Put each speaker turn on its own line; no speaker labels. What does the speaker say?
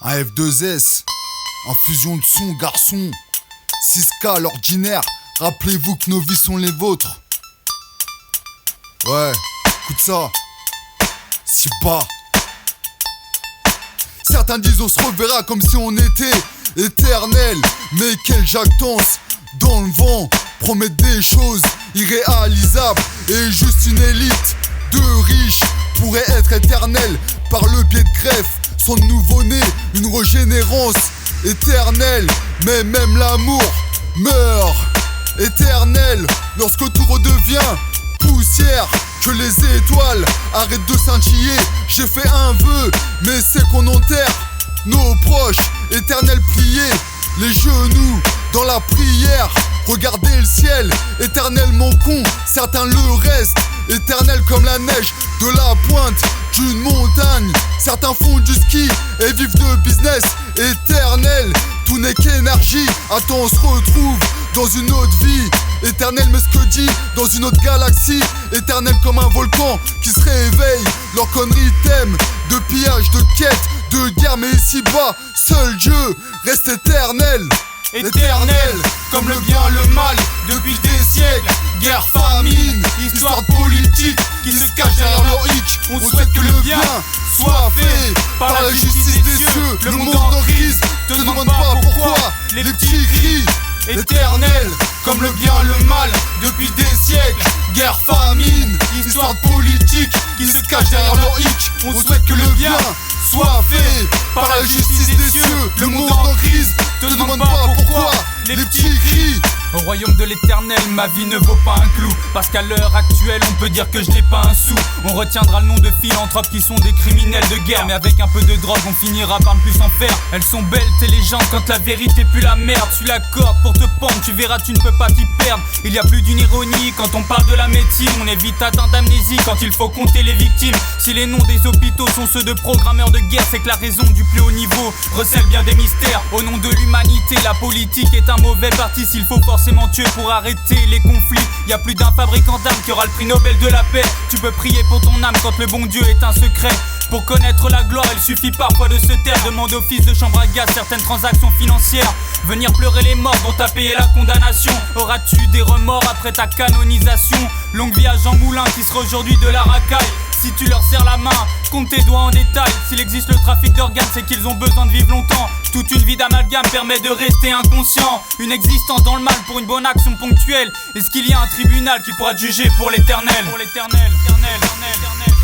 Un F2S, infusion de son, garçon. 6K à l'ordinaire, rappelez-vous que nos vies sont les vôtres. Ouais, écoute ça. Si bas. Certains disent on se reverra comme si on était éternel. Mais quelle jactance dans le vent, promettent des choses irréalisables. Et juste une élite de riches pourrait être éternelle par le biais de greffe. Son nouveau-né, une régénérance éternelle. Mais même l'amour meurt éternel lorsque tout redevient poussière. Que les étoiles arrêtent de scintiller. J'ai fait un vœu, mais c'est qu'on enterre nos proches éternels pliés, les genoux dans la prière. Regardez le ciel, éternellement con. Certains le restent, éternel comme la neige de la pointe d'une montagne. Certains font du ski et vivent de business éternel. Tout n'est qu'énergie, attends on se retrouve dans une autre vie. Éternel mais ce que dit dans une autre galaxie. Éternel comme un volcan qui se réveille. Leur connerie thème de pillage, de quête, de guerre. Mais ici-bas, seul Dieu reste éternel.
Éternel, comme le bien, le mal, depuis des siècles. Guerre, famine, histoire politique qui se cache derrière leur hic. On souhaite que le bien soit fait par la justice des cieux. Le monde en crise, te demande pas pourquoi les petits crient. Éternel, comme le bien, le mal, depuis des siècles. Guerre, famine, histoire politique qui se cache derrière leur hic. On souhaite que le bien soit fait par la justice des cieux. Le monde en crise, te demande pas pourquoi les petits crient. Au royaume de l'éternel, ma vie ne vaut pas un clou. Parce qu'à l'heure actuelle, on peut dire que je n'ai pas un sou. On retiendra le nom de philanthropes qui sont des criminels de guerre. Mais avec un peu de drogue, on finira par ne plus s'en faire. Elles sont belles, tes légendes, quand la vérité pue la merde. Suis la corde pour te pendre, tu verras, tu ne peux pas t'y perdre. Il y a plus d'une ironie quand on parle de la médecine. On évite atteinte d'amnésie quand il faut compter les victimes. Si les noms des hôpitaux sont ceux de programmeurs de guerre, c'est que la raison du plus haut niveau recèle bien des mystères. Au nom de l'humanité, la politique est un mauvais parti. S'il faut forcément tuer pour arrêter les conflits, y a plus d'un fabricant d'armes qui aura le prix Nobel de la paix. Tu peux prier pour ton âme quand le bon Dieu est un secret. Pour connaître la gloire, il suffit parfois de se taire. Demande au fils de chambre à gaz certaines transactions financières. Venir pleurer les morts dont t'as payé la condamnation. Auras-tu des remords après ta canonisation? Longue vie à Jean Moulin qui sera aujourd'hui de la racaille. Si tu leur serres la main, compte tes doigts en détail. S'il existe le trafic d'organes, c'est qu'ils ont besoin de vivre longtemps. Toute une vie d'amalgame permet de rester inconscient. Une existence dans le mal pour une bonne action ponctuelle. Est-ce qu'il y a un tribunal qui pourra te juger pour l'éternel? Pour l'éternel, éternel, éternel, éternel.